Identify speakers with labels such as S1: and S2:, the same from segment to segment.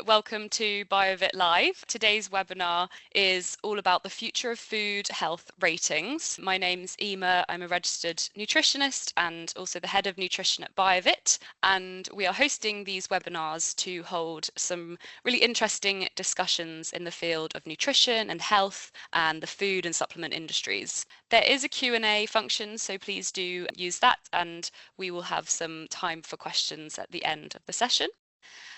S1: Welcome to BIOVIT Live. Today's webinar is all about the future of food health ratings. My name's Emma. I'm a registered nutritionist and also the head of nutrition at BIOVIT. And we are hosting these webinars to hold some really interesting discussions in the field of nutrition and health and the food and supplement industries. There is a Q&A function, so please do use that, and we will have some time for questions at the end of the session.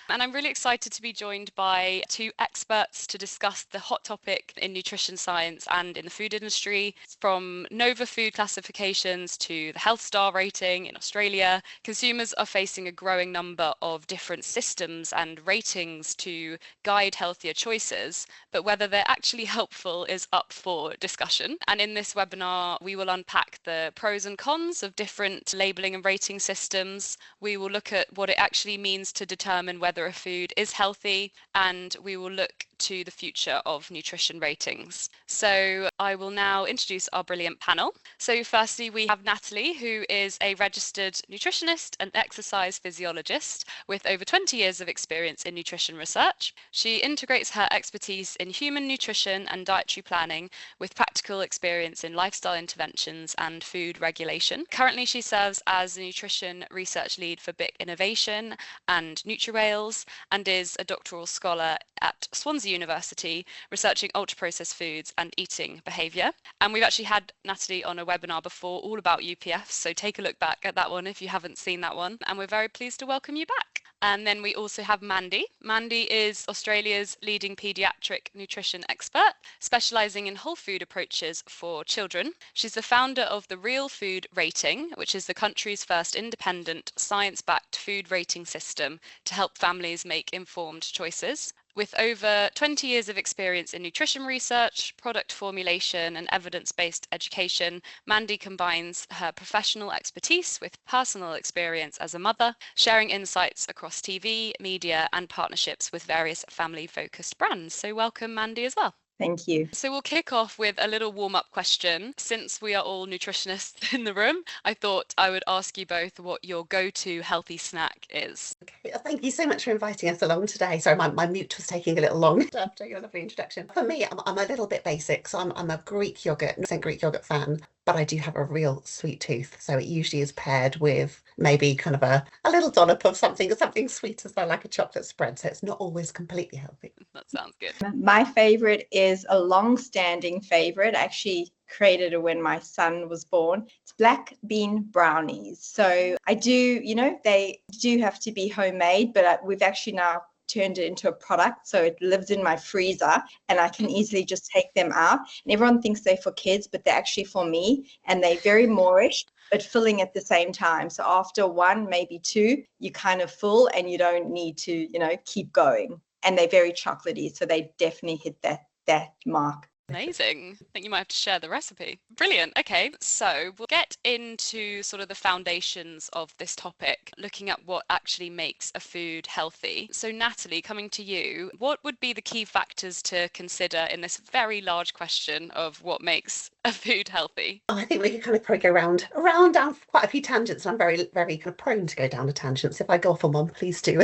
S1: And I'm really excited to be joined by two experts to discuss the hot topic in nutrition science and in the food industry. From Nova food classifications to the Health Star rating in Australia, consumers are facing a growing number of different systems and ratings to guide healthier choices, but whether they're actually helpful is up for discussion. And in this webinar, we will unpack the pros and cons of different labeling and rating systems. We will look at what it actually means to determine whether a food is healthy, and we will look to the future of nutrition ratings. So I will now introduce our brilliant panel. So firstly, we have Natalie, who is a registered nutritionist and exercise physiologist with over 20 years of experience in nutrition research. She integrates her expertise in human nutrition and dietary planning with practical experience in lifestyle interventions and food regulation. Currently, she serves as a nutrition research lead for BIC Innovation and NutriRails, and is a doctoral scholar at Swansea University researching ultra-processed foods and eating behaviour. And we've actually had Natalie on a webinar before all about UPF, so take a look back at that one if you haven't seen that one, and we're very pleased to welcome you back. And then we also have Mandy. Mandy is Australia's leading paediatric nutrition expert, specialising in whole food approaches for children. She's the founder of the Real Food Rating, which is the country's first independent, science-backed food rating system to help families make informed choices. With over 20 years of experience in nutrition research, product formulation, and evidence-based education, Mandy combines her professional expertise with personal experience as a mother, sharing insights across TV, media, and partnerships with various family-focused brands. So welcome, Mandy, as well.
S2: Thank you.
S1: So we'll kick off with a little warm-up question. Since we are all nutritionists in the room, I thought I would ask you both what your go-to healthy snack is.
S3: Okay, thank you so much for inviting us along today. Sorry, my mute was taking a little long after your lovely introduction. For me, I'm a little bit basic, so I'm a Greek yogurt, Greek yogurt fan, but I do have a real sweet tooth. So it usually is paired with maybe kind of a little dollop of something sweet as well, like a chocolate spread. So it's not always completely healthy.
S1: That sounds good.
S2: My favorite is a long-standing favorite. I actually created it when my son was born. It's black bean brownies. So I do, they do have to be homemade, but we've actually now turned it into a product, so it lives in my freezer and I can easily just take them out. And everyone thinks they're for kids, but they're actually for me, and they're very moreish but filling at the same time. So after one, maybe two, you're kind of full and you don't need to, keep going. And they're very chocolatey, so they definitely hit that mark.
S1: Amazing. I think you might have to share the recipe. Brilliant. Okay, so we'll get into sort of the foundations of this topic, looking at what actually makes a food healthy. So Natalie, coming to you, what would be the key factors to consider in this very large question of what makes a food healthy?
S3: I think we can kind of probably go around down quite a few tangents. I'm very, very kind of prone to go down the tangents. If I go off on one, please do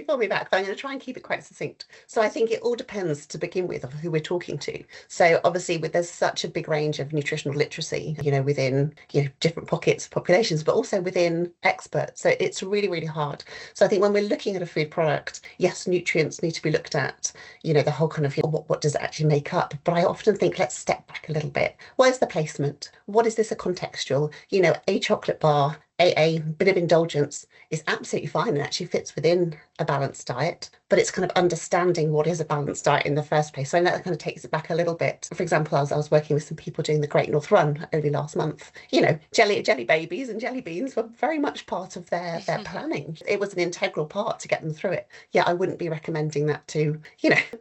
S3: pull me back. But I'm going to try and keep it quite succinct. So I think it all depends to begin with of who we're talking to. So obviously, there's such a big range of nutritional literacy, within different pockets of populations, but also within experts. So it's really, really hard. So I think when we're looking at a food product, yes, nutrients need to be looked at. The whole kind of what does it actually make up? But I often think let's step back a little bit. What is the placement? What is this a contextual? A chocolate bar, a bit of indulgence is absolutely fine and actually fits within a balanced diet, but it's kind of understanding what is a balanced diet in the first place. So that kind of takes it back a little bit. For example, I was working with some people doing the Great North Run only last month. Jelly babies and jelly beans were very much part of their planning. It was an integral part to get them through it. Yeah, I wouldn't be recommending that to,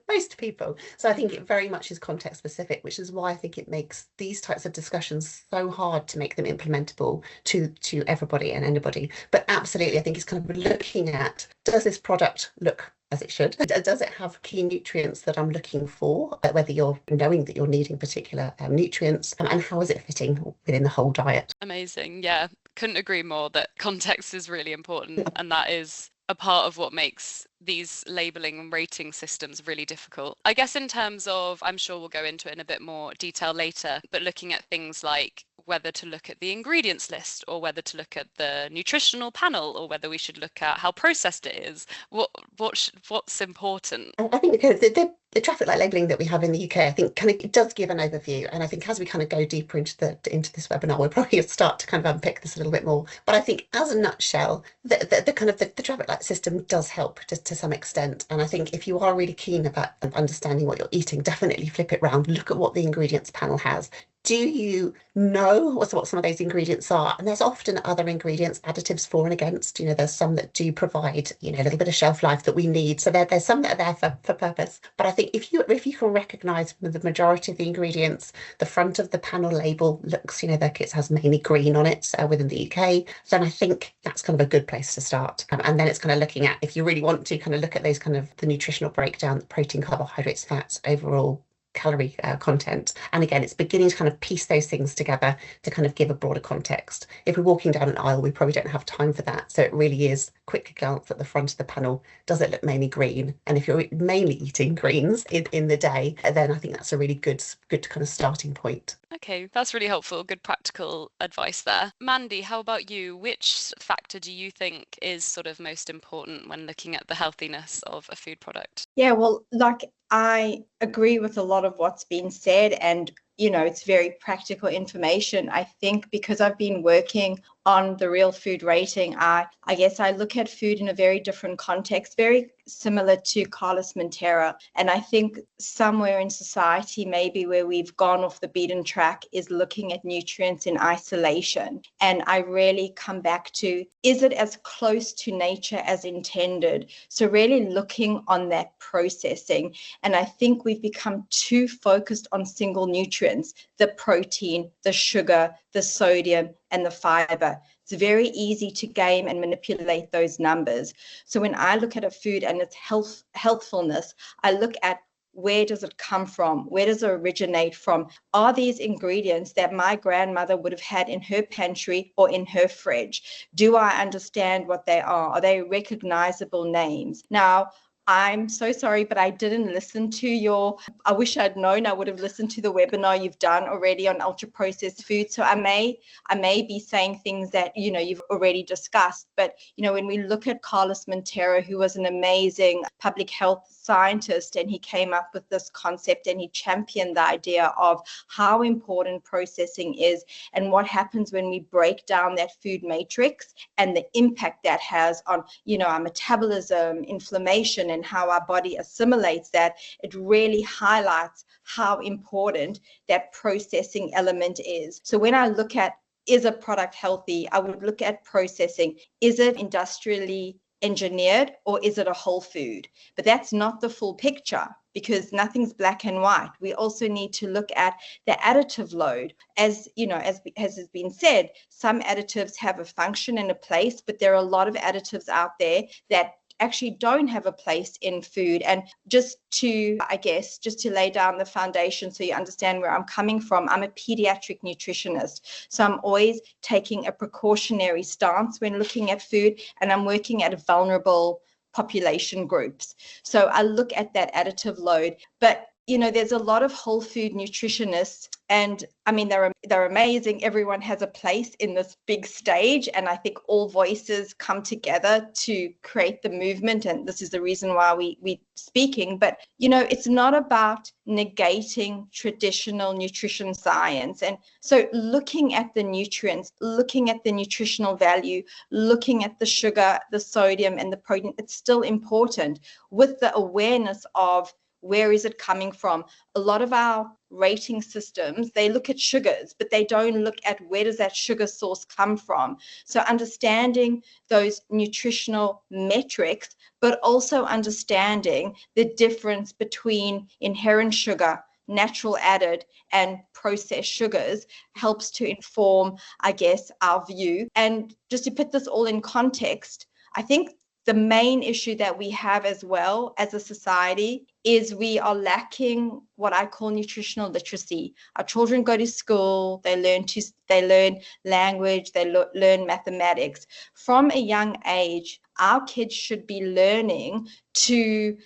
S3: most people. So I think it very much is context specific, which is why I think it makes these types of discussions so hard to make them implementable to everybody and anybody. But absolutely, I think it's kind of looking at, does this product look as it should? Does it have key nutrients that I'm looking for, whether you're knowing that you're needing particular nutrients, and how is it fitting within the whole diet?
S1: Amazing. Yeah, couldn't agree more that context is really important, and that is a part of what makes these labeling and rating systems really difficult. I guess in terms of, I'm sure we'll go into it in a bit more detail later, but looking at things like whether to look at the ingredients list or whether to look at the nutritional panel or whether we should look at how processed it is, what's important?
S3: I think because the traffic light labelling that we have in the UK, I think kind of it does give an overview. And I think as we kind of go deeper into this webinar, we'll probably start to kind of unpick this a little bit more. But I think as a nutshell, the kind of the traffic light system does help to some extent. And I think if you are really keen about understanding what you're eating, definitely flip it round, look at what the ingredients panel has. Do you know what some of those ingredients are? And there's often other ingredients, additives for and against. There's some that do provide, a little bit of shelf life that we need. So there's some that are there for purpose. But I think if you can recognise the majority of the ingredients, the front of the panel label looks, that it has mainly green on it within the UK, then I think that's kind of a good place to start. And then it's kind of looking at, if you really want to kind of look at those kind of the nutritional breakdown, the protein, carbohydrates, fats, overall calorie content. And again, it's beginning to kind of piece those things together to kind of give a broader context. If we're walking down an aisle, we probably don't have time for that. So it really is quick glance at the front of the panel. Does it look mainly green? And if you're mainly eating greens in the day, then I think that's a really good kind of starting point.
S1: Okay, that's really helpful. Good practical advice there. Mandy, how about you? Which factor do you think is sort of most important when looking at the healthiness of a food product?
S2: Yeah, well, I agree with a lot of what's been said, and it's very practical information. I think because I've been working on the real food rating, I guess I look at food in a very different context, very similar to Carlos Montero. And I think somewhere in society, maybe where we've gone off the beaten track, is looking at nutrients in isolation. And I really come back to, is it as close to nature as intended? So really looking on that processing. And I think we've become too focused on single nutrients, the protein, the sugar, the sodium, and the fiber. It's very easy to game and manipulate those numbers. So when I look at a food and its healthfulness, I look at, where does it come from? Where does it originate from? Are these ingredients that my grandmother would have had in her pantry or in her fridge? Do I understand what they are? Are they recognizable names? Now, I'm so sorry, but I didn't listen to I wish I'd known. I would have listened to the webinar you've done already on ultra processed food. So I may be saying things that, you've already discussed. But, when we look at Carlos Montero, who was an amazing public health scientist, and he came up with this concept and he championed the idea of how important processing is and what happens when we break down that food matrix and the impact that has on, our metabolism, inflammation, and how our body assimilates that. It really highlights how important that processing element is. So when I look at, is a product healthy, I would look at processing. Is it industrially engineered or is it a whole food? But that's not the full picture, because nothing's black and white. We also need to look at the additive load. As has been said, some additives have a function and a place, but there are a lot of additives out there that actually don't have a place in food. And just to lay down the foundation so you understand where I'm coming from, I'm a pediatric nutritionist. So I'm always taking a precautionary stance when looking at food, and I'm working at vulnerable population groups. So I look at that additive load. But there's a lot of whole food nutritionists, and I mean, they're amazing. Everyone has a place in this big stage, and I think all voices come together to create the movement, and this is the reason why we're speaking. But it's not about negating traditional nutrition science. And so looking at the nutrients, looking at the nutritional value, looking at the sugar, the sodium, and the protein, it's still important, with the awareness of where is it coming from. A lot of our rating systems, they look at sugars, but they don't look at where does that sugar source come from. So understanding those nutritional metrics, but also understanding the difference between inherent sugar, natural added, and processed sugars helps to inform, I guess, our view. And just to put this all in context, I think the main issue that we have as well as a society is we are lacking what I call nutritional literacy. Our children go to school, they learn language, they learn mathematics. From a young age, our kids should be learning to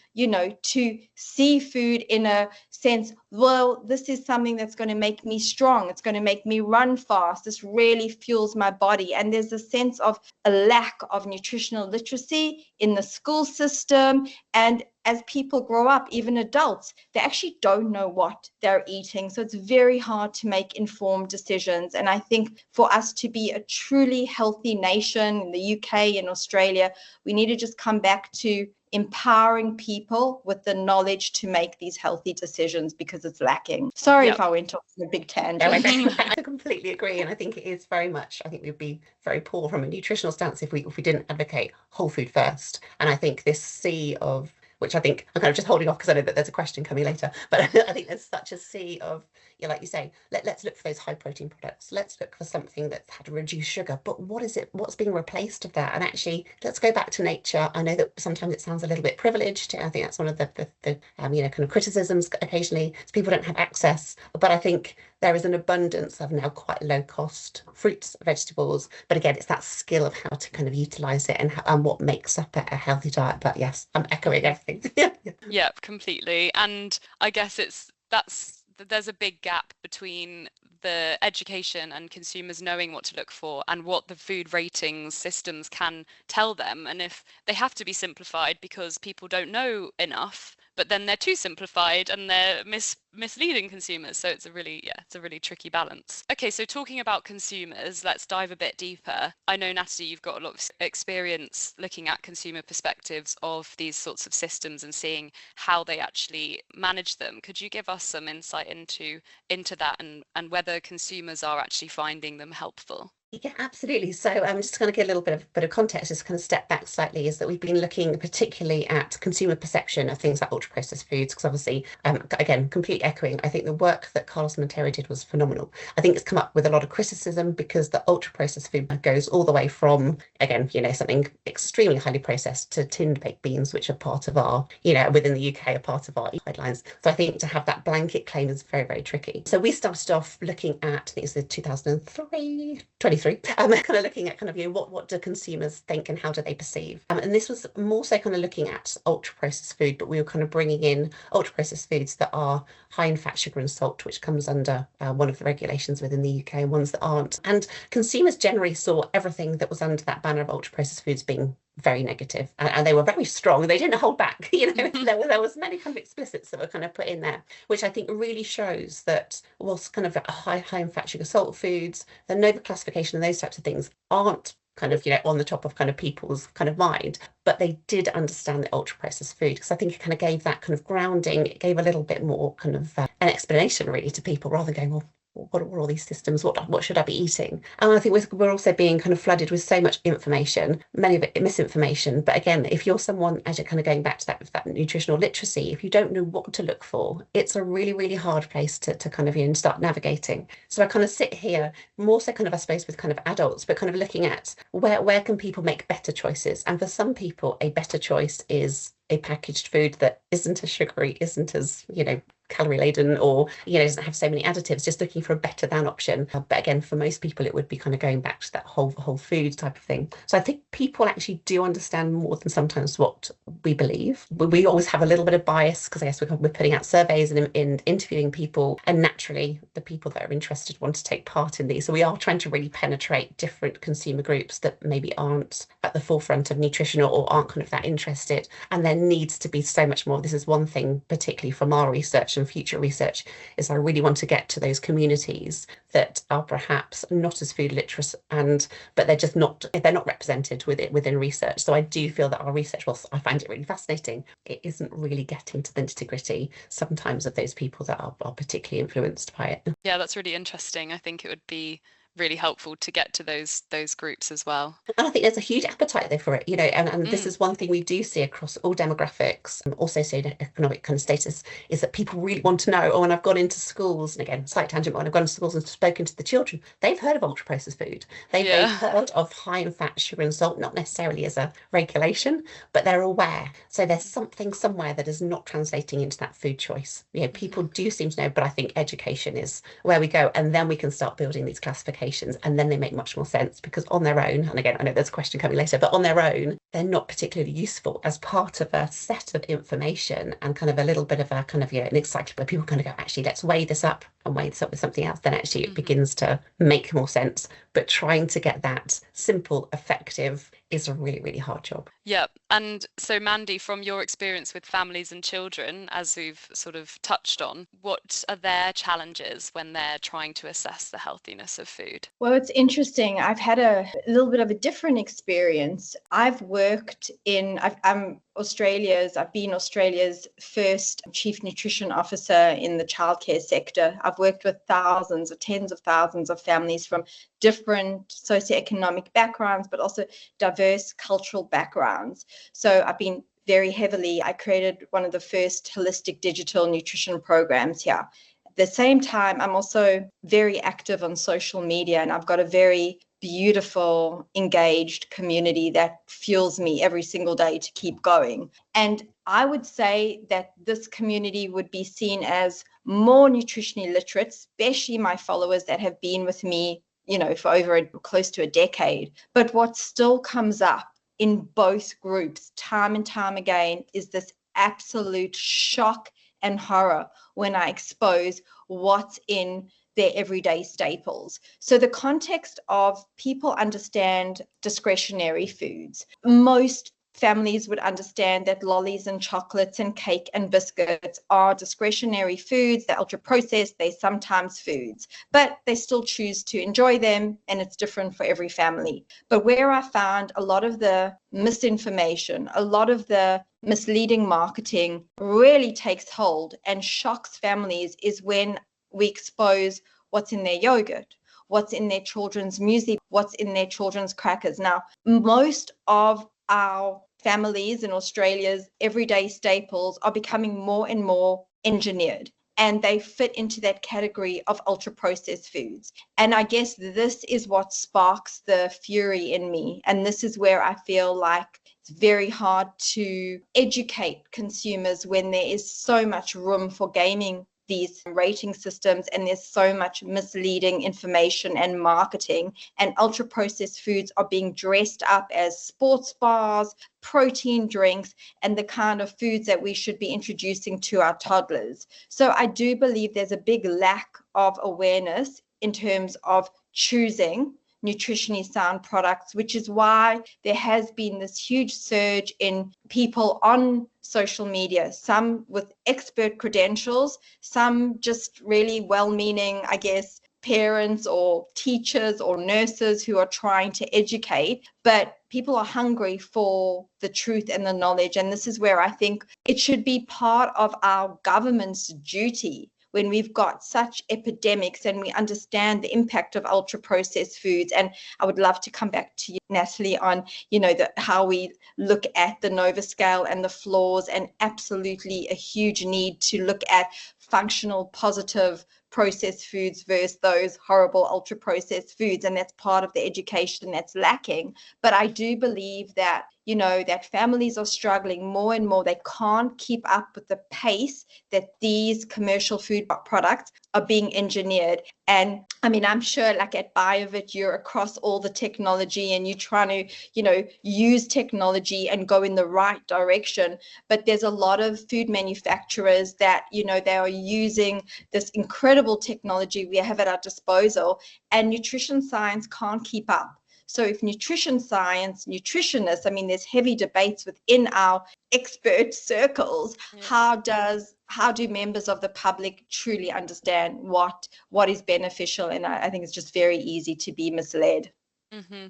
S2: see food in a sense, well, this is something that's going to make me strong. It's going to make me run fast. This really fuels my body. And there's a sense of a lack of nutritional literacy in the school system. And as people grow up, even adults, they actually don't know what they're eating. So it's very hard to make informed decisions. And I think for us to be a truly healthy nation in the UK and Australia, we need to just come back to empowering people with the knowledge to make these healthy decisions, because it's lacking. Sorry if I went off on a big tangent.
S3: I completely agree, and I think it is very much, I think we'd be very poor from a nutritional stance if we didn't advocate whole food first. And I think this sea of, which I think I'm kind of just holding off because I know that there's a question coming later, but I think there's such a sea of, like you say, let's look for those high protein products. Let's look for something that's had reduced sugar, but what is it? What's being replaced of that? And actually, let's go back to nature. I know that sometimes it sounds a little bit privileged. I think that's one of the kind of criticisms occasionally, is people don't have access. But I think there is an abundance of now quite low cost fruits, vegetables. But again, it's that skill of how to kind of utilize it and what makes up a healthy diet. But yes, I'm echoing everything.
S1: Yeah, completely. And I guess there's a big gap between the education and consumers knowing what to look for and what the food ratings systems can tell them. And if they have to be simplified because people don't know enough, but then they're too simplified and they're misleading consumers. So it's a really tricky balance. Okay, so talking about consumers, let's dive a bit deeper. I know, Natalie, you've got a lot of experience looking at consumer perspectives of these sorts of systems and seeing how they actually manage them. Could you give us some insight into that and whether consumers are actually finding them helpful?
S3: Yeah, absolutely. So just to kind of get a little bit of context, just kind of step back slightly, is that we've been looking particularly at consumer perception of things like ultra-processed foods, because obviously, again, completely echoing, I think the work that Carlos Montero did was phenomenal. I think it's come up with a lot of criticism because the ultra-processed food goes all the way from, again, something extremely highly processed to tinned baked beans, which are part of our, within the UK, are part of our guidelines. So I think to have that blanket claim is very, very tricky. So we started off looking at, I think it's the 2023, kind of looking at kind of, what do consumers think and how do they perceive? And this was more so kind of looking at ultra processed food, but we were kind of bringing in ultra processed foods that are high in fat, sugar and salt, which comes under one of the regulations within the UK, and ones that aren't. And consumers generally saw everything that was under that banner of ultra processed foods being very negative, and they were very strong. They didn't hold back. There was many kind of explicits that were kind of put in there, which I think really shows that whilst kind of high in fat, sugar, salt foods, the NOVA classification and those types of things aren't kind of on the top of kind of people's kind of mind, but they did understand the ultra processed food, because I think it kind of gave that kind of grounding. It gave a little bit more kind of an explanation really to people, rather than going, well, what are all these systems? What should I be eating? And I think we're also being kind of flooded with so much information, many of it misinformation. But again, if you're someone, as you're kind of going back to that nutritional literacy, if you don't know what to look for, it's a really, really hard place to kind of start navigating. So I kind of sit here more so kind of, I suppose, with kind of adults, but kind of looking at where can people make better choices? And for some people, a better choice is a packaged food that isn't as sugary, isn't as, calorie laden, or doesn't have so many additives, just looking for a better than option. But again, for most people, it would be kind of going back to that whole food type of thing. So I think people actually do understand more than sometimes what we believe. We always have a little bit of bias, because I guess we're putting out surveys and interviewing people, and naturally the people that are interested want to take part in these. So we are trying to really penetrate different consumer groups that maybe aren't at the forefront of nutrition or aren't kind of that interested. And there needs to be so much more. This is one thing, particularly from our research and future research, is I really want to get to those communities that are perhaps not as food literate, but they're not represented within research. So I do feel that our research, whilst I find it really fascinating, it isn't really getting to the nitty-gritty sometimes of those people that are particularly influenced by it.
S1: Yeah, that's really interesting. I think it would be really helpful to get to those groups as well.
S3: And I think there's a huge appetite there for it, and this
S1: Mm,
S3: is one thing we do see across all demographics and also socioeconomic kind of status, is that people really want to know. Oh, and I've gone into schools, and again, slight tangent, but when I've gone to schools and spoken to the children, they've heard of ultra processed food. They've
S1: yeah.
S3: heard of high in fat, sugar, and salt, not necessarily as a regulation, but they're aware. So there's something somewhere that is not translating into that food choice. People do seem to know, but I think education is where we go, and then we can start building these classifications, and then they make much more sense, because on their own, and again, I know there's a question coming later, but on their own, they're not particularly useful as part of a set of information and kind of a little bit of a kind of, an encyclopedia where people kind of go, actually, let's weigh this up and weigh this up with something else. Then actually it begins to make more sense. But trying to get that simple, effective is a really, really hard job.
S1: Yeah. And so, Mandy, from your experience with families and children, as we've sort of touched on, what are their challenges when they're trying to assess the healthiness of food?
S2: Well, it's interesting. I've had a little bit of a different experience. I've been Australia's first chief nutrition officer in the childcare sector. I've worked with thousands or tens of thousands of families from different socioeconomic backgrounds, but also diverse cultural backgrounds. So I've been I created one of the first holistic digital nutrition programs here. At the same time, I'm also very active on social media, and I've got a very beautiful, engaged community that fuels me every single day to keep going. And I would say that this community would be seen as more nutritionally literate, especially my followers that have been with me, for over close to a decade. But what still comes up in both groups time and time again is this absolute shock and horror when I expose what's in their everyday staples. So the context of people understand discretionary foods. Most families would understand that lollies and chocolates and cake and biscuits are discretionary foods. They're ultra processed, they're sometimes foods, but they still choose to enjoy them, and it's different for every family. But where I found a lot of the misinformation, a lot of the misleading marketing really takes hold and shocks families is when we expose what's in their yogurt, what's in their children's muesli, what's in their children's crackers. Now, most of our families in Australia's everyday staples are becoming more and more engineered, and they fit into that category of ultra processed foods. And I guess this is what sparks the fury in me. And this is where I feel like it's very hard to educate consumers when there is so much room for gaming these rating systems, and there's so much misleading information and marketing, and ultra processed foods are being dressed up as sports bars, protein drinks, and the kind of foods that we should be introducing to our toddlers. So I do believe there's a big lack of awareness in terms of choosing nutritionally sound products, which is why there has been this huge surge in people on social media, some with expert credentials, some just really well-meaning, I guess, parents or teachers or nurses who are trying to educate, but people are hungry for the truth and the knowledge. And this is where I think it should be part of our government's duty when we've got such epidemics and we understand the impact of ultra processed foods. And I would love to come back to you, Natalie, on how we look at the Nova scale and the flaws, and absolutely a huge need to look at functional positive processed foods versus those horrible ultra processed foods. And that's part of the education that's lacking. But I do believe that that families are struggling more and more. They can't keep up with the pace that these commercial food products are being engineered. And I mean, I'm sure like at BIOVIT, you're across all the technology and you're trying to, use technology and go in the right direction. But there's a lot of food manufacturers that, they are using this incredible technology we have at our disposal, and nutrition science can't keep up. So if nutrition science, nutritionists, I mean, there's heavy debates within our expert circles. Yeah. How do members of the public truly understand what is beneficial? And I think it's just very easy to be misled.
S1: Mm-hmm.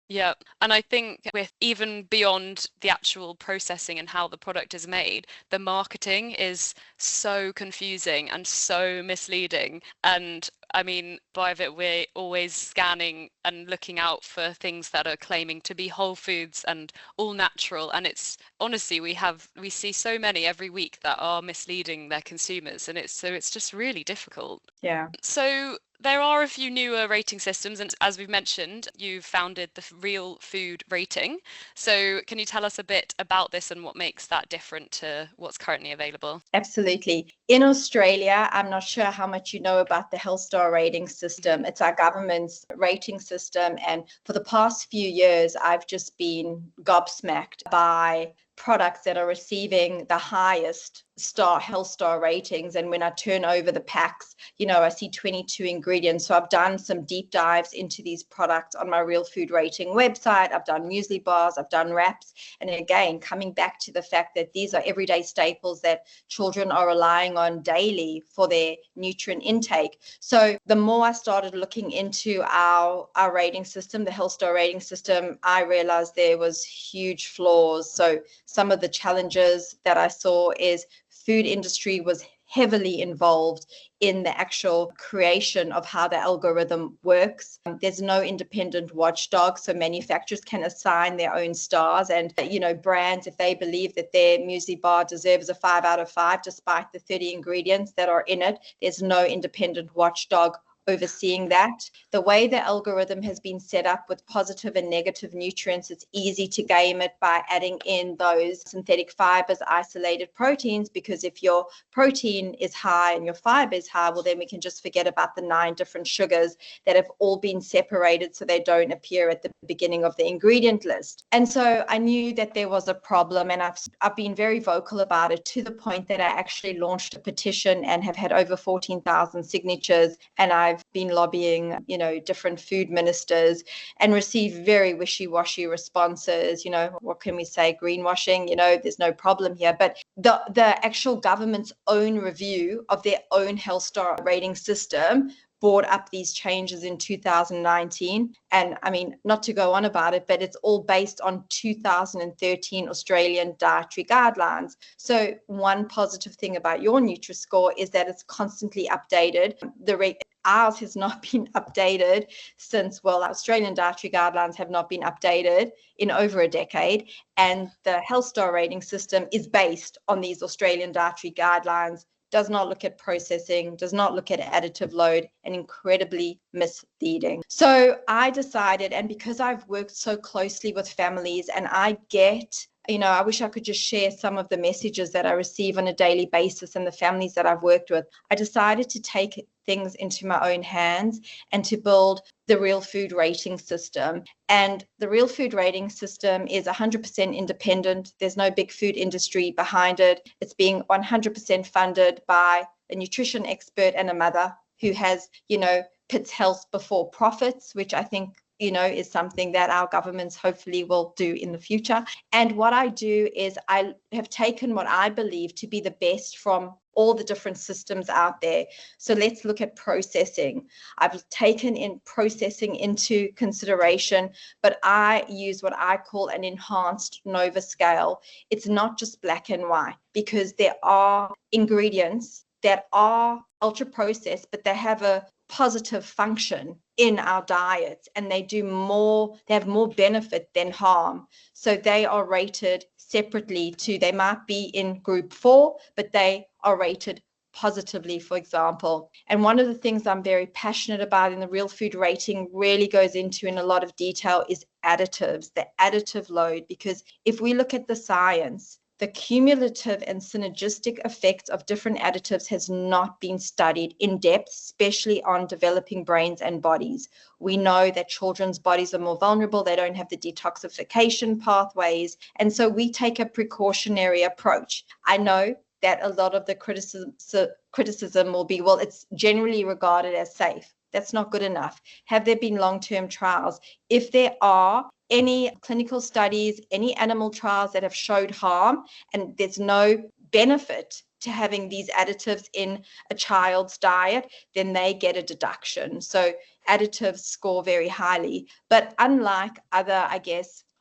S1: Yeah, and I think with even beyond the actual processing and how the product is made, the marketing is so confusing and so misleading. And I mean, BioVit, we're always scanning and looking out for things that are claiming to be whole foods and all natural. And it's honestly, we see so many every week that are misleading their consumers, and it's just really difficult.
S2: Yeah.
S1: So there are a few newer rating systems, and as we've mentioned, you've founded the Real Food Rating. So can you tell us a bit about this and what makes that different to what's currently available?
S2: Absolutely. In Australia, I'm not sure how much you know about the Health Star rating system. It's our government's rating system. And for the past few years, I've just been gobsmacked by products that are receiving the highest health star ratings. And when I turn over the packs, I see 22 ingredients. So I've done some deep dives into these products on my Real Food Rating website. I've done muesli bars, I've done wraps. And again, coming back to the fact that these are everyday staples that children are relying on daily for their nutrient intake. So the more I started looking into our rating system, the Health Star rating system, I realized there was huge flaws. So some of the challenges that I saw is food industry was heavily involved in the actual creation of how the algorithm works. There's no independent watchdog, so manufacturers can assign their own stars. And, brands, if they believe that their muesli bar deserves a 5 out of 5, despite the 30 ingredients that are in it, there's no independent watchdog overseeing that. The way the algorithm has been set up with positive and negative nutrients, it's easy to game it by adding in those synthetic fibers, isolated proteins, because if your protein is high and your fiber is high, well, then we can just forget about the 9 different sugars that have all been separated so they don't appear at the beginning of the ingredient list. And so I knew that there was a problem, and I've been very vocal about it, to the point that I actually launched a petition and have had over 14,000 signatures, and I've been lobbying, different food ministers, and received very wishy-washy responses. What can we say? Greenwashing, there's no problem here. But the actual government's own review of their own Health Star rating system brought up these changes in 2019. And I mean, not to go on about it, but it's all based on 2013 Australian dietary guidelines. So one positive thing about your Nutri-Score is that it's constantly updated. Ours has not been updated since, Australian dietary guidelines have not been updated in over a decade. And the Health Star rating system is based on these Australian dietary guidelines, does not look at processing, does not look at additive load, and incredibly misleading. So I decided, and because I've worked so closely with families, and I get, I wish I could just share some of the messages that I receive on a daily basis and the families that I've worked with, I decided to take things into my own hands and to build the Real Food Rating system. And the Real Food Rating system is 100% independent. There's no big food industry behind it. It's being 100% funded by a nutrition expert and a mother who has, puts health before profits, which I think is something that our governments hopefully will do in the future. And what I do is I have taken what I believe to be the best from all the different systems out there. So let's look at processing. I've taken in processing into consideration, but I use what I call an enhanced NOVA scale. It's not just black and white, because there are ingredients that are ultra processed, but they have a positive function in our diets, and they have more benefit than harm. So they are rated separately they might be in group 4, but they are rated positively, for example. And one of the things I'm very passionate about in the Real Food Rating really goes into in a lot of detail is additives, the additive load, because if we look at the science, the cumulative and synergistic effects of different additives has not been studied in depth, especially on developing brains and bodies. We know that children's bodies are more vulnerable. They don't have the detoxification pathways. And so we take a precautionary approach. I know that a lot of the criticism will be, it's generally regarded as safe. That's not good enough. Have there been long-term trials? If there are any clinical studies, any animal trials that have showed harm, and there's no benefit to having these additives in a child's diet, then they get a deduction. So additives score very highly. But unlike other,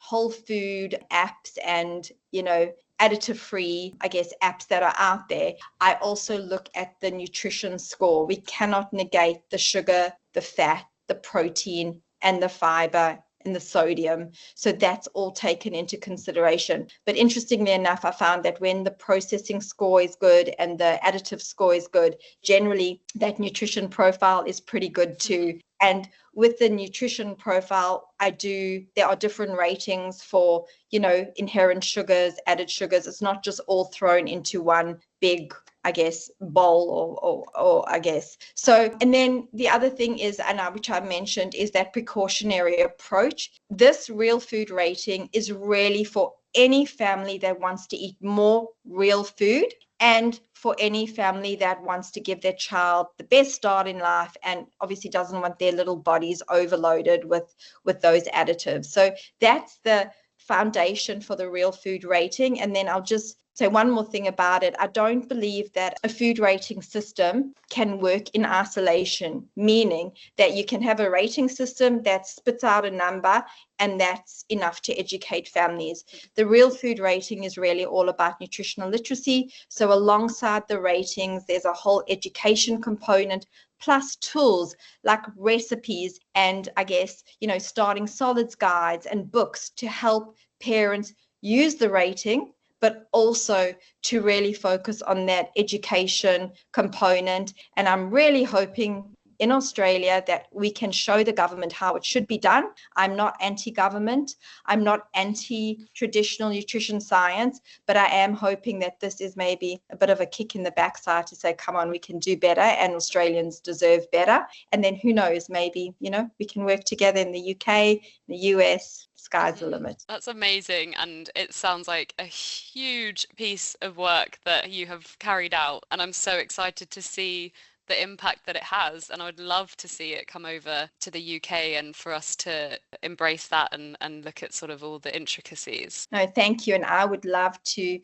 S2: whole food apps and additive free, I guess, apps that are out there. I also look at the nutrition score. We cannot negate the sugar, the fat, the protein, and the fiber and the sodium. So that's all taken into consideration. But interestingly enough, I found that when the processing score is good and the additive score is good, generally that nutrition profile is pretty good too. And with the nutrition profile, there are different ratings for, inherent sugars, added sugars. It's not just all thrown into one big, I guess, bowl or I guess. So, and then the other thing is, which I mentioned, is that precautionary approach. This real food rating is really for any family that wants to eat more real food, and for any family that wants to give their child the best start in life and obviously doesn't want their little bodies overloaded with those additives. So that's the foundation for the real food rating. And then I'll just say one more thing about it. I don't believe that a food rating system can work in isolation, meaning that you can have a rating system that spits out a number and that's enough to educate families. The real food rating is really all about nutritional literacy. So alongside the ratings, there's a whole education component, plus tools like recipes and I guess, starting solids guides and books to help parents use the rating, but also to really focus on that education component. And I'm really hoping in Australia that we can show the government how it should be done. I'm not anti-government. I'm not anti-traditional nutrition science, but I am hoping that this is maybe a bit of a kick in the backside to say, come on, we can do better and Australians deserve better. And then who knows, maybe, we can work together in the UK, the US, sky's the limit.
S1: That's amazing. And it sounds like a huge piece of work that you have carried out. And I'm so excited to see the impact that it has, and I would love to see it come over to the UK and for us to embrace that and look at sort of all the intricacies.
S2: No, thank you. And I would love to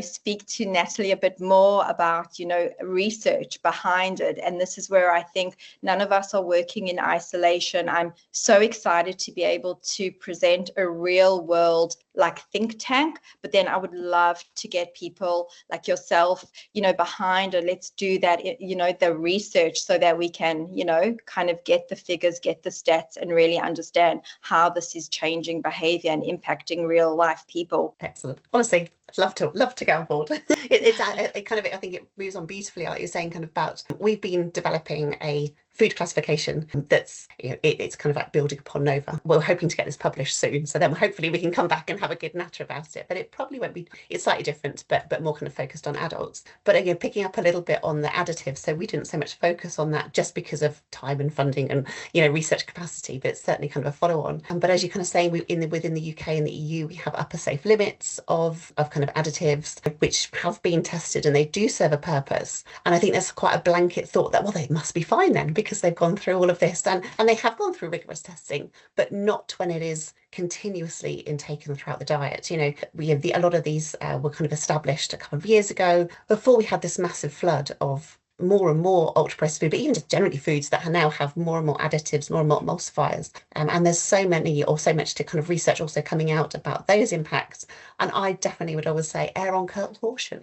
S2: speak to Natalie a bit more about, research behind it. And this is where I think none of us are working in isolation. I'm so excited to be able to present a real world think tank, but then I would love to get people like yourself, behind it. Let's do that, the research so that we can, kind of get the figures, get the stats and really understand how this is changing behavior and impacting real life people.
S3: Excellent. Honestly, I'd love to get on board. it kind of, I think it moves on beautifully, like you're saying, kind of about, we've been developing a food classification that's, it's kind of like building upon Nova. We're hoping to get this published soon, so then hopefully we can come back and have a good natter about it. But it probably won't be, it's slightly different, but more kind of focused on adults. But again, picking up a little bit on the additives, so we didn't so much focus on that just because of time and funding and research capacity, but it's certainly kind of a follow-on. But as you're kind of saying, within the UK and the EU, we have upper safe limits of kind of additives which have been tested and they do serve a purpose. And I think there's quite a blanket thought that, well, they must be fine then because they've gone through all of this, and they have gone through rigorous testing, but not when it is continuously intaken throughout the diet. A lot of these were kind of established a couple of years ago before we had this massive flood of more and more ultra processed food, but even just generally foods that now have more and more additives, more and more emulsifiers. And there's so much to kind of research also coming out about those impacts. And I definitely would always say err on caution.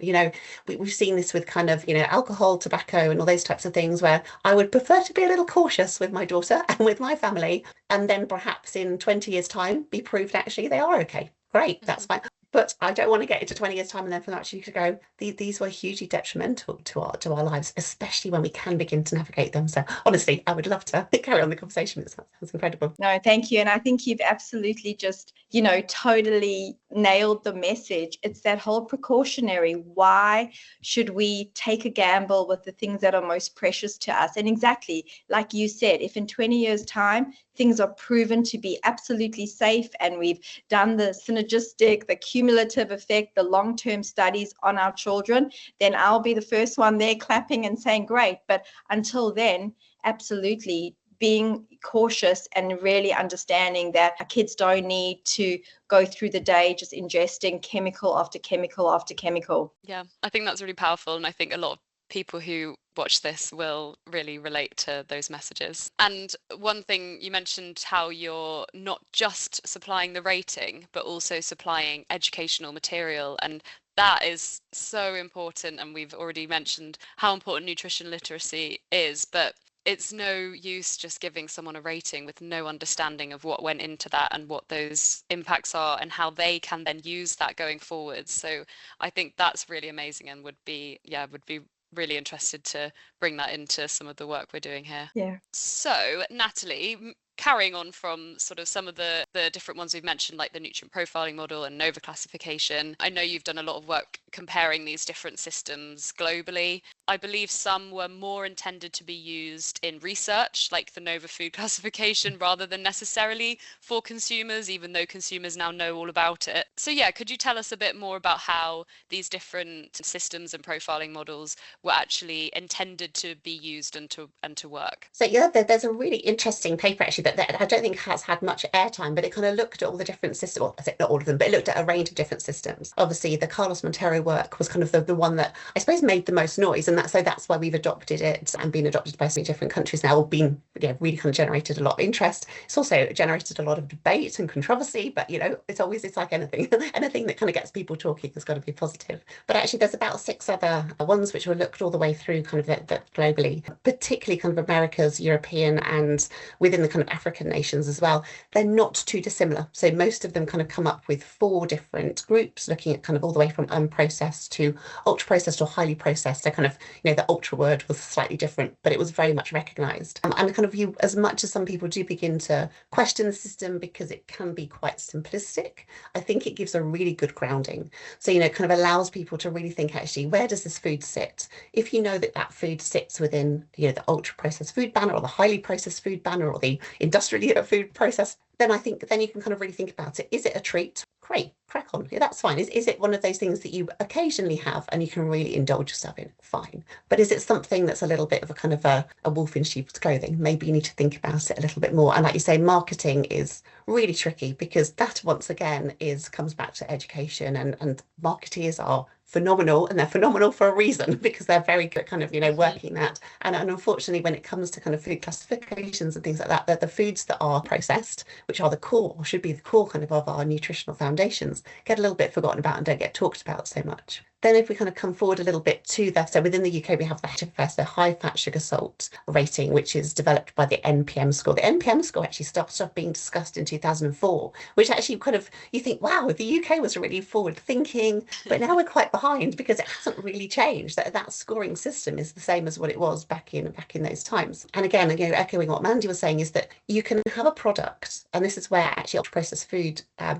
S3: We've seen this with kind of, alcohol, tobacco and all those types of things where I would prefer to be a little cautious with my daughter and with my family, and then perhaps in 20 years' time be proved actually they are okay. Great, that's fine. But I don't want to get into 20 years' time and then for them actually to go, these were hugely detrimental to our lives, especially when we can begin to navigate them. So honestly, I would love to carry on the conversation. It sounds incredible.
S2: No, thank you. And I think you've absolutely just, totally nailed the message. It's that whole precautionary. Why should we take a gamble with the things that are most precious to us? And exactly like you said, if in 20 years' time, things are proven to be absolutely safe and we've done the synergistic, the cumulative effect, the long-term studies on our children, then I'll be the first one there clapping and saying, great. But until then, absolutely being cautious and really understanding that our kids don't need to go through the day just ingesting chemical after chemical after chemical.
S1: Yeah, I think that's really powerful. And I think a lot of people who watch this will really relate to those messages. And one thing you mentioned, how you're not just supplying the rating, but also supplying educational material. And that is so important. And we've already mentioned how important nutrition literacy is, but it's no use just giving someone a rating with no understanding of what went into that and what those impacts are and how they can then use that going forward. So I think that's really amazing, and would be really interested to bring that into some of the work we're doing here.
S2: Yeah.
S1: So, Natalie, carrying on from sort of some of the different ones we've mentioned, like the nutrient profiling model and NOVA classification, I know you've done a lot of work comparing these different systems globally. I believe some were more intended to be used in research, like the NOVA food classification, rather than necessarily for consumers, even though consumers now know all about it. So yeah, could you tell us a bit more about how these different systems and profiling models were actually intended to be used and to work?
S3: So yeah, there's a really interesting paper actually that I don't think has had much airtime, but it kind of looked at all the different systems. Well, I say not all of them, but it looked at a range of different systems. Obviously, the Carlos Montero work was kind of the one that I suppose made the most noise, and that's why we've adopted it and been adopted by so many different countries now. Been really kind of generated a lot of interest. It's also generated a lot of debate and controversy, but it's like anything, anything that kind of gets people talking has got to be positive. But actually, there's about 6 other ones which were looked all the way through kind of the globally, particularly kind of Americas, European, and within the kind of African nations as well. They're not too dissimilar. So most of them kind of come up with 4 different groups, looking at kind of all the way from unprocessed to ultra processed or highly processed. So kind of, the ultra word was slightly different, but it was very much recognized. And kind of as much as some people do begin to question the system because it can be quite simplistic, I think it gives a really good grounding. So, kind of allows people to really think, actually, where does this food sit? If you know that food sits within, the ultra processed food banner or the highly processed food banner or the industrially food process, then I think then you can kind of really think about it. Is it a treat? Great, crack on. Yeah, that's fine. Is it one of those things that you occasionally have and you can really indulge yourself in? Fine. But is it something that's a little bit of a kind of a wolf in sheep's clothing? Maybe you need to think about it a little bit more. And like you say, marketing is really tricky because that once again comes back to education, and marketeers are phenomenal, and they're phenomenal for a reason because they're very good at kind of working that. And unfortunately, when it comes to kind of food classifications and things like that, the foods that are processed, which are the core, or should be the core kind of our nutritional foundations, get a little bit forgotten about and don't get talked about so much. Then if we kind of come forward a little bit to that, so within the UK, we have the HFS, the high fat sugar salt rating, which is developed by the NPM score. The NPM score actually started off being discussed in 2004, which actually kind of, you think, wow, the UK was really forward thinking, but now we're quite behind because it hasn't really changed. That scoring system is the same as what it was back in those times. And again, echoing what Mandy was saying, is that you can have a product, and this is where actually ultra processed food are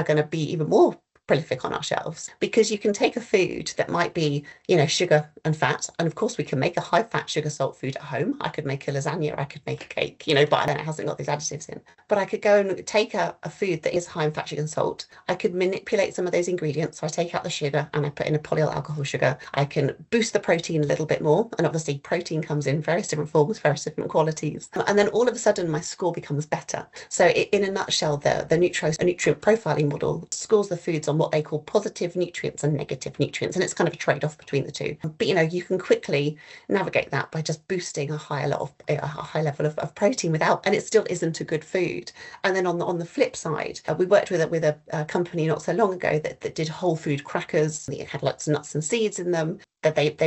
S3: going to be even more prolific on our shelves, because you can take a food that might be, sugar and fat, and of course we can make a high fat sugar salt food at home. I could make a lasagna, I could make a cake, but then it hasn't got these additives in. But I could go and take a food that is high in fat, sugar and salt. I could manipulate some of those ingredients. So I take out the sugar and I put in a polyol alcohol sugar. I can boost the protein a little bit more, and obviously protein comes in various different forms, various different qualities, and then all of a sudden my score becomes better. So in a nutshell, the nutrient profiling model scores the foods on what they call positive nutrients and negative nutrients, and it's kind of a trade-off between the two. But you can quickly navigate that by just boosting a high level of protein without, and it still isn't a good food. And then on the flip side, we worked with a company not so long ago that did whole food crackers. It had lots of nuts and seeds in them. That they did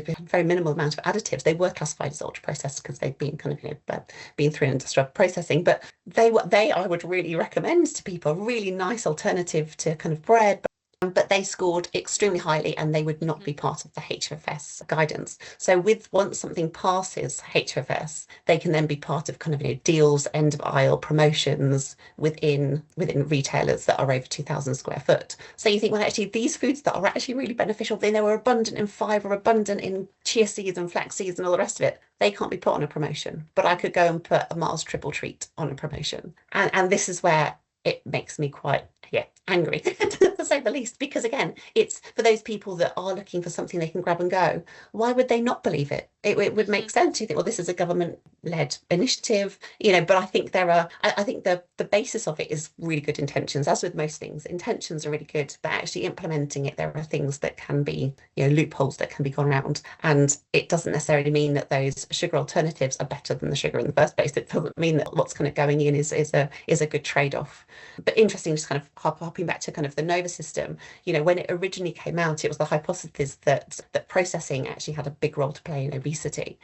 S3: a very minimal amount of additives. They were classified as ultra processed because they've been kind of been through industrial processing, but they I would really recommend to people, a really nice alternative to kind of bread. But they scored extremely highly, and they would not be part of the HFS guidance. So once something passes HFS, they can then be part of kind of deals, end of aisle promotions within retailers that are over 2,000 square foot. So you think, well, actually these foods that are actually really beneficial, they were abundant in fibre, abundant in chia seeds and flax seeds and all the rest of it, they can't be put on a promotion. But I could go and put a Mars triple treat on a promotion, and this is where it makes me quite yeah, angry to say the least, because again, it's for those people that are looking for something they can grab and go. Why would they not believe it? It would make sense. You think, well, this is a government-led initiative, but I think I think the basis of it is really good intentions. As with most things, intentions are really good, but actually implementing it, there are things that can be, loopholes that can be gone around, and it doesn't necessarily mean that those sugar alternatives are better than the sugar in the first place. It doesn't mean that what's kind of going in is a good trade-off. But interesting, just kind of hopping back to kind of the Nova system, when it originally came out, it was the hypothesis that processing actually had a big role to play in obesity.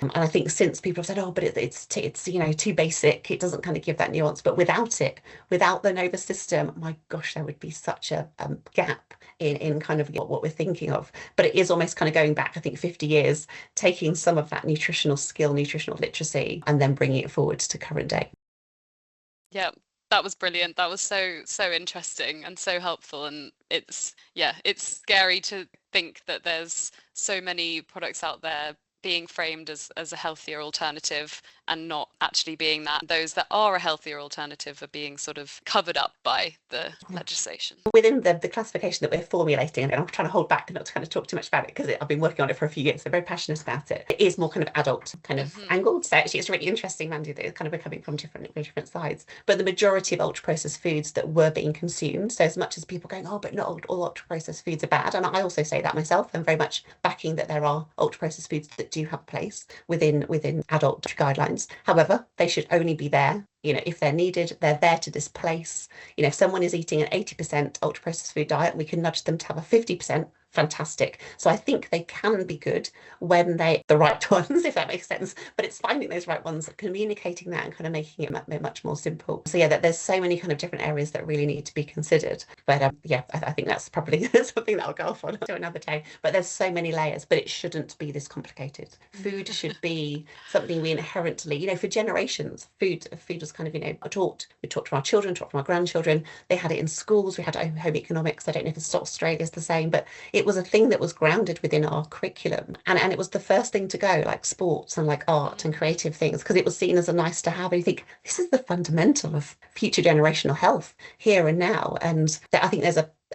S3: And I think since people have said, oh, but it's too basic, it doesn't kind of give that nuance. But without the Nova system, my gosh, there would be such a gap in kind of what we're thinking of. But it is almost kind of going back, I think, 50 years, taking some of that nutritional skill, nutritional literacy, and then bringing it forward to current day.
S1: Yeah, that was brilliant. That was so interesting and so helpful. And it's scary to think that there's so many products out there being framed as a healthier alternative and not actually being that. Those that are a healthier alternative are being sort of covered up by the legislation.
S3: Within the classification that we're formulating, and I'm trying to hold back not to kind of talk too much about it because I've been working on it for a few years, so very passionate about it. It is more kind of adult kind of angled. So actually it's really interesting, Mandy, that it's kind of we're coming from different sides. But the majority of ultra processed foods that were being consumed, so as much as people going, oh, but not all ultra processed foods are bad, and I also say that myself, I'm very much backing that there are ultra processed foods that do have a place within adult guidelines. However, they should only be there, if they're needed. They're there to displace. If someone is eating an 80% ultra processed food diet, we can nudge them to have a 50%. Fantastic. So I think they can be good when the right ones, if that makes sense. But it's finding those right ones, communicating that, and kind of making it much more simple. So yeah, that there's so many kind of different areas that really need to be considered. But I think that's probably something that I'll go off on to another day. But there's so many layers, but it shouldn't be this complicated. Food should be something we inherently, for generations. Food was kind of, taught. We taught from our children, taught from our grandchildren. They had it in schools. We had home economics. I don't know if Australia's the same, but it was a thing that was grounded within our curriculum, and it was the first thing to go, like sports and like art and creative things, because it was seen as a nice to have. And you think, this is the fundamental of future generational health here and now. And I think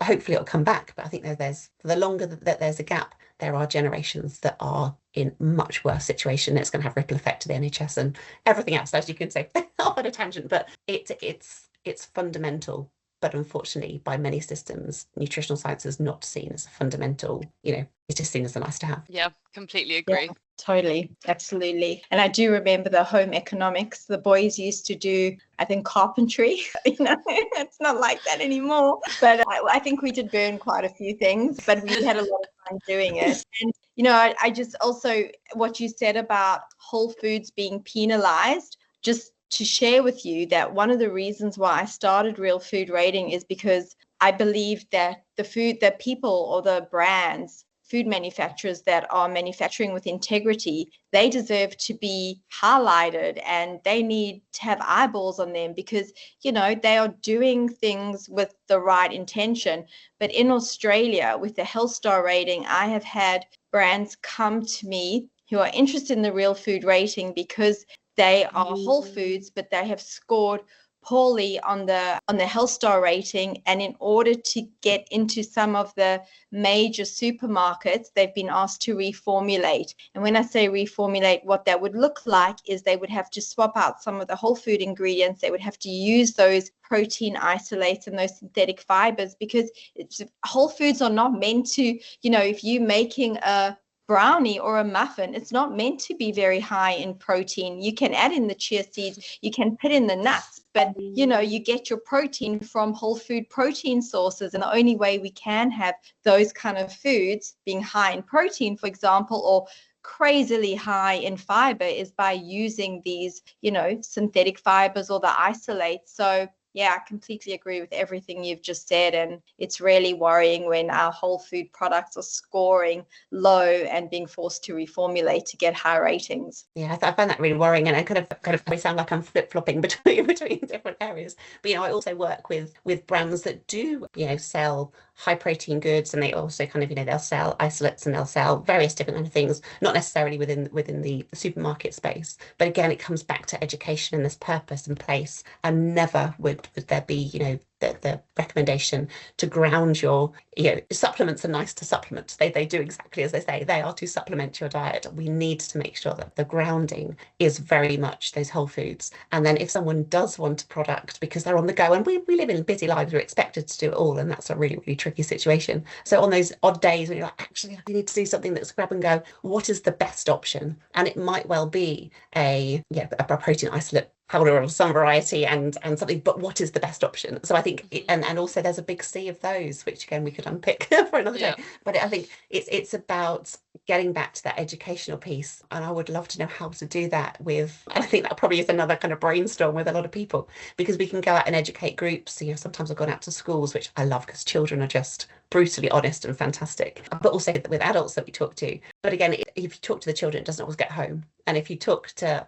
S3: hopefully it'll come back, but I think there's for the longer that there's a gap, there are generations that are in much worse situation. It's going to have ripple effect to the NHS and everything else, as you can say. Off on a tangent, but it's fundamental. But unfortunately, by many systems, nutritional science is not seen as a fundamental, it is seen as a nice to have.
S1: Yeah, completely agree.
S2: Yeah, totally. Absolutely. And I do remember the home economics. The boys used to do, I think, carpentry. It's not like that anymore. But I think we did burn quite a few things, but we had a lot of fun doing it. And, I just also, what you said about whole foods being penalized, just to share with you that one of the reasons why I started Real Food Rating is because I believe that the people or the brands, food manufacturers that are manufacturing with integrity, they deserve to be highlighted and they need to have eyeballs on them because, they are doing things with the right intention. But in Australia, with the Health Star rating, I have had brands come to me who are interested in the Real Food Rating because they are whole foods, but they have scored poorly on the Health Star rating. And in order to get into some of the major supermarkets, they've been asked to reformulate. And when I say reformulate, what that would look like is they would have to swap out some of the whole food ingredients. They would have to use those protein isolates and those synthetic fibers because whole foods are not meant to, if you're making a brownie or a muffin, it's not meant to be very high in protein. You can add in the chia seeds, you can put in the nuts, but you get your protein from whole food protein sources. And the only way we can have those kind of foods being high in protein, for example, or crazily high in fiber is by using these, synthetic fibers or the isolates. So yeah, I completely agree with everything you've just said. And it's really worrying when our whole food products are scoring low and being forced to reformulate to get high ratings.
S3: Yeah, I find that really worrying. And I kind of I sound like I'm flip-flopping between different areas. But, I also work with brands that do, sell high protein goods, and they also kind of, they'll sell isolates and they'll sell various different kind of things, not necessarily within the supermarket space. But again, it comes back to education and this purpose and place, and never would there be, the recommendation to ground your, supplements are nice to supplement. They do exactly as they say. They are to supplement your diet. We need to make sure that the grounding is very much those whole foods. And then if someone does want a product because they're on the go, and we live in busy lives, we're expected to do it all, and that's a really, really tricky situation. So on those odd days when you're like, actually, I need to do something that's grab and go, what is the best option? And it might well be a protein isolate powder of some variety and something, but what is the best option? So I think and also there's a big sea of those, which again we could unpick for another day, but I think it's about getting back to that educational piece, and I would love to know how to do that with, and I think that probably is another kind of brainstorm with a lot of people, because we can go out and educate groups. Sometimes I've gone out to schools, which I love because children are just brutally honest and fantastic, but also with adults that we talk to. But again, if you talk to the children, it doesn't always get home. And if you talk to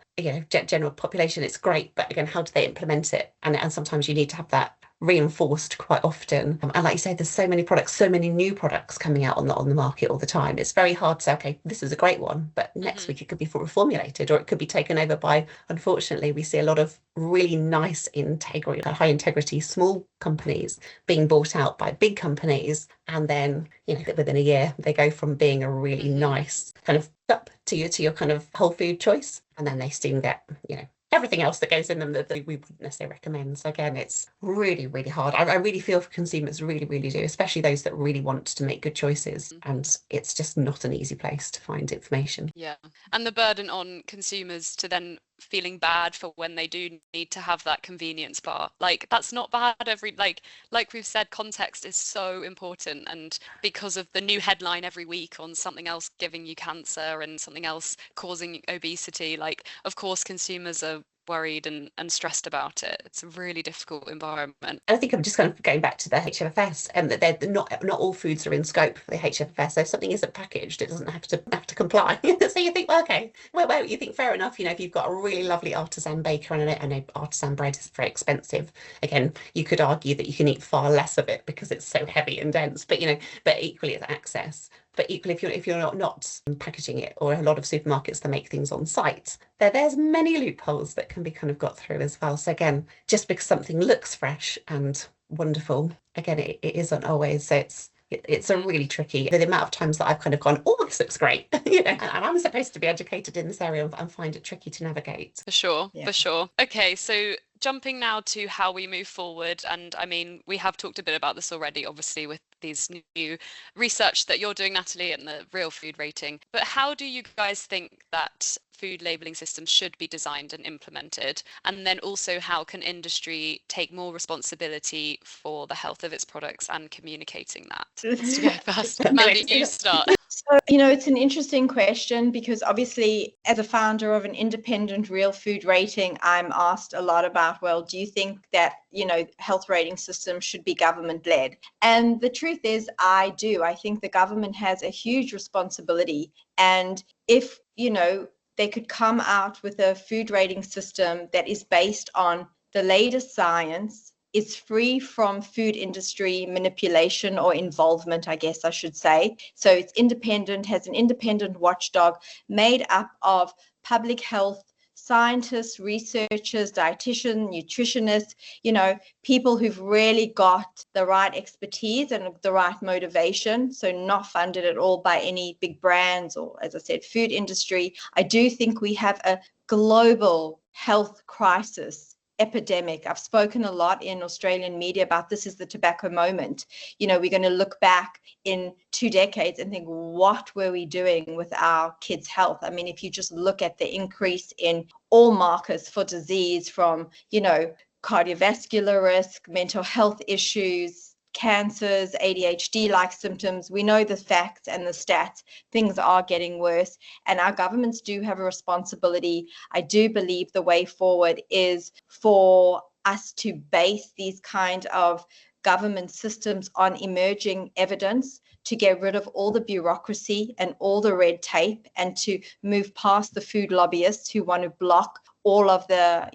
S3: general population, it's great, but again, how do they implement it? And sometimes you need to have that reinforced quite often. And like you say, there's so many products, so many new products coming out on the market all the time. It's very hard to say, okay, this is a great one, but next week it could be reformulated, or it could be taken over by, unfortunately, we see a lot of really nice high integrity small companies being bought out by big companies, and then within a year they go from being a really nice kind of up to your kind of whole food choice, and then they soon get everything else that goes in them that we wouldn't necessarily recommend. So again, it's really, really hard. I really feel for consumers, really, really do, especially those that really want to make good choices. And it's just not an easy place to find information.
S1: Yeah. And the burden on consumers to then feeling bad for when they do need to have that convenience bar. Like, that's not bad. Like we've said, context is so important. And because of the new headline every week on something else giving you cancer and something else causing obesity, like, of course, consumers are worried and stressed about it. It's a really difficult environment.
S3: I think I'm just kind of going back to the HFFS, and that they're not all foods are in scope for the HFFS. So if something isn't packaged, it doesn't have to comply. So you think, well, okay, well, you think fair enough. If you've got a really lovely artisan baker, and I know artisan bread is very expensive. Again, you could argue that you can eat far less of it because it's so heavy and dense. But but equally it's access. But equally, if you're not packaging it, or a lot of supermarkets that make things on site, there's many loopholes that can be kind of got through as well. So again, just because something looks fresh and wonderful, again, it isn't always. So it's a really tricky, the amount of times that I've kind of gone, oh, this looks great, and I'm supposed to be educated in this area and find it tricky to navigate.
S1: For sure. Okay, so jumping now to how we move forward, and I mean, we have talked a bit about this already, obviously, with these new research that you're doing, Natalie, and the real food rating. But how do you guys think that food labeling systems should be designed and implemented? And then also, how can industry take more responsibility for the health of its products and communicating that? Let's go first. Mandy, you start.
S2: So, it's an interesting question, because obviously, as a founder of an independent real food rating, I'm asked a lot about, well, do you think that, health rating systems should be government led? And the truth is, I do. I think the government has a huge responsibility. And if, they could come out with a food rating system that is based on the latest science, is free from food industry manipulation or involvement, I guess I should say. So it's independent, has an independent watchdog made up of public health scientists, researchers, dietitians, nutritionists, people who've really got the right expertise and the right motivation. So not funded at all by any big brands or, as I said, food industry. I do think we have a global health crisis epidemic. I've spoken a lot in Australian media about this is the tobacco moment. We're going to look back in 2 decades and think, what were we doing with our kids' health? I mean, if you just look at the increase in all markers for disease, from, cardiovascular risk, mental health issues, cancers, ADHD-like symptoms, we know the facts and the stats. Things are getting worse, and our governments do have a responsibility. I do believe the way forward is for us to base these kind of government systems on emerging evidence, to get rid of all the bureaucracy and all the red tape, and to move past the food lobbyists who want to block all of the,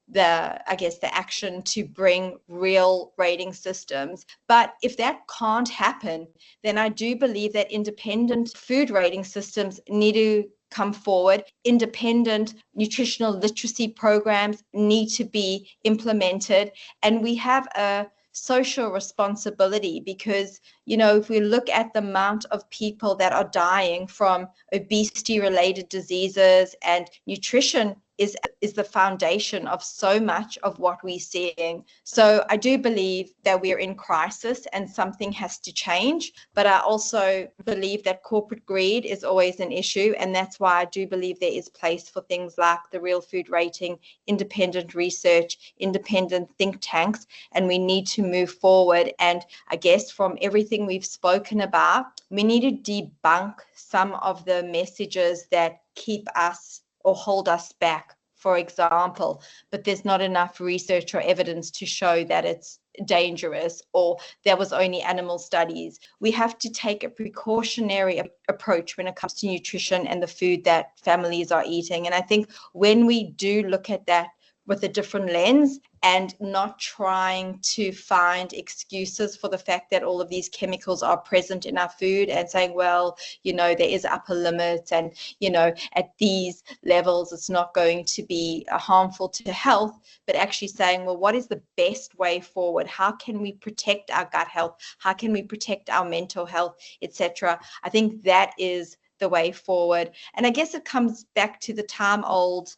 S2: the action to bring real rating systems. But if that can't happen, then I do believe that independent food rating systems need to come forward. Independent nutritional literacy programs need to be implemented. And we have a social responsibility, because, you know, if we look at the amount of people that are dying from obesity related diseases, and nutrition is the foundation of so much of what we're seeing. So I do believe that we're in crisis and something has to change, but I also believe that corporate greed is always an issue, and that's why I do believe there is place for things like the real food rating, independent research, independent think tanks, and we need to move forward. And I guess from everything we've spoken about, we need to debunk some of the messages that keep us or hold us back, for example, but there's not enough research or evidence to show that it's dangerous, or there was only animal studies. We have to take a precautionary approach when it comes to nutrition and the food that families are eating. And I think when we do look at that with a different lens and not trying to find excuses for the fact that all of these chemicals are present in our food and saying, well, you know, there is upper limits, and, you know, at these levels it's not going to be harmful to health, but actually saying, well, what is the best way forward? How can we protect our gut health? How can we protect our mental health, etc.? I think that is the way forward. And I guess it comes back to the time old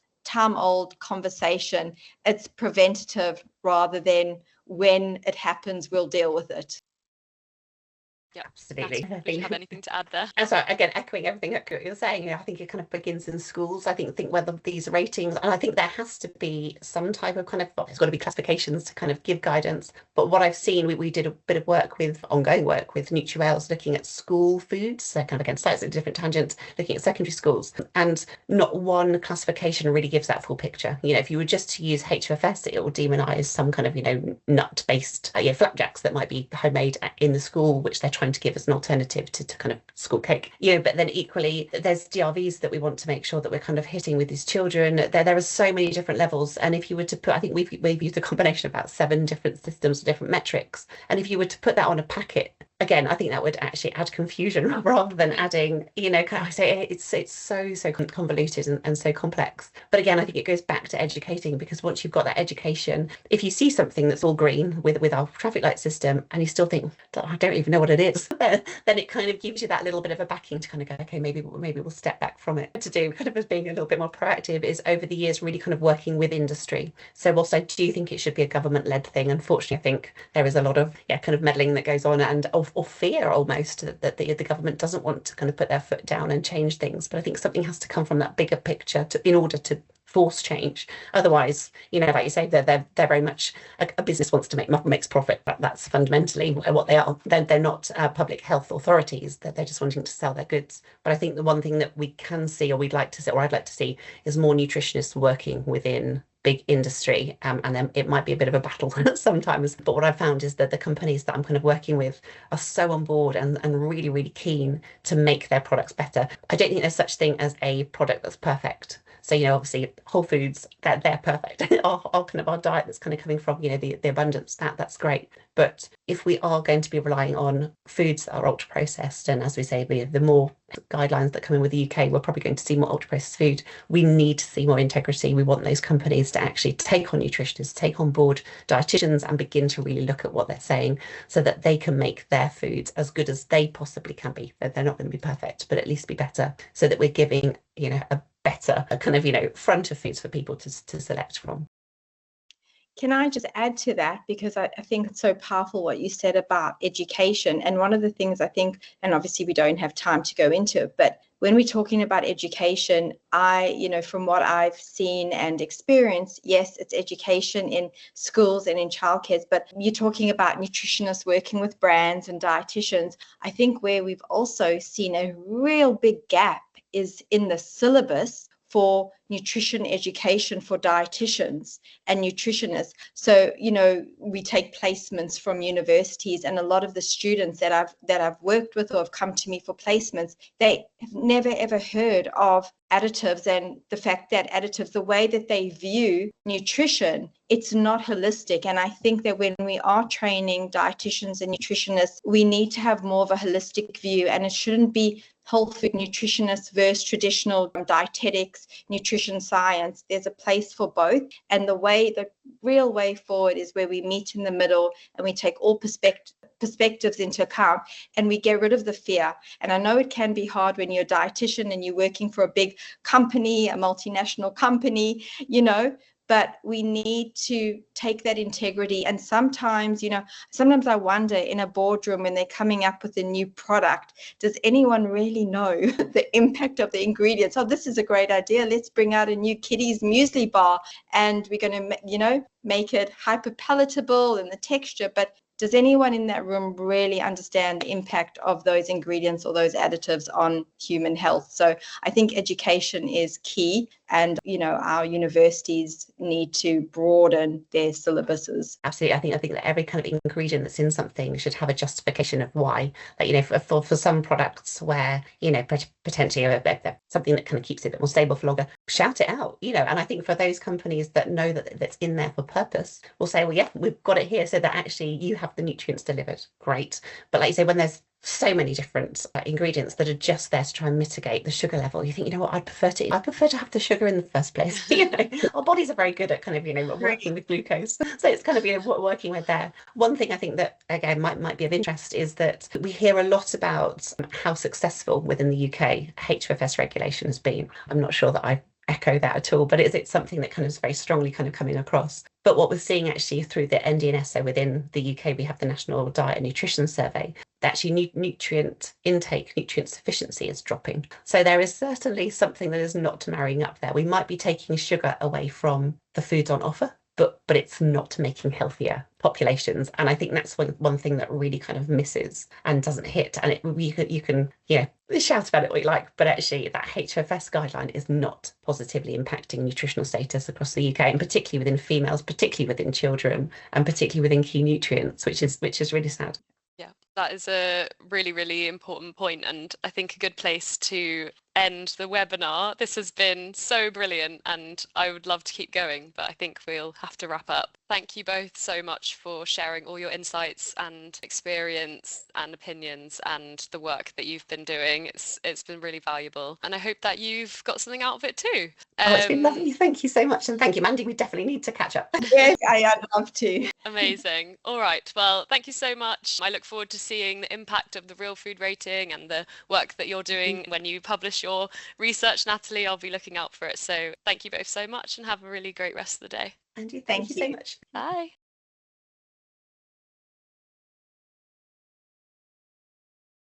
S2: conversation. It's preventative rather than when it happens, we'll deal with it.
S1: Yeah,
S3: absolutely.
S1: Do you have anything to add there?
S3: And so again, echoing everything that you're saying, you know, I think it kind of begins in schools. I think whether these ratings, and I think there has to be some type of kind of, well, there's got to be classifications to kind of give guidance. But what I've seen, we did a bit of work with, ongoing work with NutriWales, looking at school foods, so kind of again, slightly different tangents, looking at secondary schools, and not one classification really gives that full picture. You know, if you were just to use HFS, it will demonize some kind of, you know, nut-based flapjacks that might be homemade in the school, which they're trying to give as an alternative to kind of school cake, you know. But then equally there's DRVs that we want to make sure that we're kind of hitting with these children. There are so many different levels, and if you were to put, I think we've used a combination of about 7 different systems, different metrics, and if you were to put that on a packet, again, I think that would actually add confusion rather than adding, you know, I say it's so convoluted and so complex. But again, I think it goes back to educating, because once you've got that education, if you see something that's all green with our traffic light system and you still think, I don't even know what it is, then it kind of gives you that little bit of a backing to kind of go, okay, maybe we'll step back from it. To do kind of as being a little bit more proactive is over the years really kind of working with industry. So whilst I do think it should be a government-led thing, unfortunately I think there is a lot of kind of meddling that goes on, and or fear almost that the government doesn't want to kind of put their foot down and change things. But I think something has to come from that bigger picture in order to force change. Otherwise, you know, like you say, they're very much a business wants to makes profit. That's fundamentally what they are. They're not public health authorities. They're just wanting to sell their goods. But I think the one thing that we can see, or we'd like to see, or I'd like to see, is more nutritionists working within big industry, and then it might be a bit of a battle sometimes. But what I've found is that the companies that I'm kind of working with are so on board and really keen to make their products better. I don't think there's such thing as a product that's perfect. So, you know, obviously whole foods, they're perfect. our kind of our diet that's kind of coming from, you know, the abundance, that's great. But if we are going to be relying on foods that are ultra processed, and as we say, the more guidelines that come in with the UK, we're probably going to see more ultra processed food. We need to see more integrity. We want those companies to actually take on nutritionists, take on board dietitians, and begin to really look at what they're saying, so that they can make their foods as good as they possibly can be. They're not going to be perfect, but at least be better, so that we're giving, you know, a better kind of, you know, front of foods for people to select from.
S2: Can I just add to that? Because I think it's so powerful what you said about education. And one of the things I think, and obviously we don't have time to go into it, but when we're talking about education, you know, from what I've seen and experienced, yes, it's education in schools and in childcare, but you're talking about nutritionists working with brands and dietitians. I think where we've also seen a real big gap is in the syllabus for nutrition education for dietitians and nutritionists. So, you know, we take placements from universities, and a lot of the students that I've worked with or have come to me for placements, they have never ever heard of additives, and the fact that additives, the way that they view nutrition, it's not holistic. And I think that when we are training dietitians and nutritionists, we need to have more of a holistic view, and it shouldn't be health food nutritionists versus traditional dietetics, nutrition science. There's a place for both. And the real way forward is where we meet in the middle and we take all perspectives into account and we get rid of the fear. And I know it can be hard when you're a dietitian and you're working for a big company, a multinational company, but we need to take that integrity. And sometimes I wonder in a boardroom when they're coming up with a new product, does anyone really know the impact of the ingredients? Oh, this is a great idea. Let's bring out a new kiddies muesli bar and we're going to, make it hyper palatable and the texture. But does anyone in that room really understand the impact of those ingredients or those additives on human health? So I think education is key, and our universities need to broaden their syllabuses.
S3: Absolutely. I think that every kind of ingredient that's in something should have a justification of why. Like, for some products where, potentially something that kind of keeps it a bit more stable for longer, shout it out, and I think for those companies that know that that's in there for purpose, will say, well, yeah, we've got it here so that actually you have the nutrients delivered. Great. But like you say, when there's so many different ingredients that are just there to try and mitigate the sugar level, you think, what, I prefer to have the sugar in the first place. Our bodies are very good at kind of working with glucose, so it's kind of working with there. One thing I think that again might be of interest is that we hear a lot about how successful within the UK HFS regulation has been. I'm not sure that I echo that at all, but it's something that kind of is very strongly kind of coming across. But what we're seeing actually through the NDNS, so within the UK, we have the National Diet and Nutrition Survey, that actually nutrient intake, nutrient sufficiency is dropping. So there is certainly something that is not marrying up there. We might be taking sugar away from the foods on offer, but it's not making healthier populations. And I think that's one thing that really kind of misses and doesn't hit. And you can shout about it what you like, but actually that HFS guideline is not positively impacting nutritional status across the UK, and particularly within females, particularly within children, and particularly within key nutrients, which is really sad.
S1: Yeah, that is a really, really important point, and I think a good place to end the webinar. This has been so brilliant and I would love to keep going, but I think we'll have to wrap up. Thank you both so much for sharing all your insights and experience and opinions and the work that you've been doing. It's been really valuable, and I hope that you've got something out of it too.
S3: It's been lovely. Thank you so much, and thank you, Mandy. We definitely need to catch up.
S2: Yes, I'd love to.
S1: Amazing. All right, well, thank you so much. I look forward to seeing the impact of the real food rating and the work that you're doing when you publish your research, Natalie. I'll be looking out for it. So thank you both so much and have a really great rest of the day.
S3: Andy, thank you so much.
S1: Bye.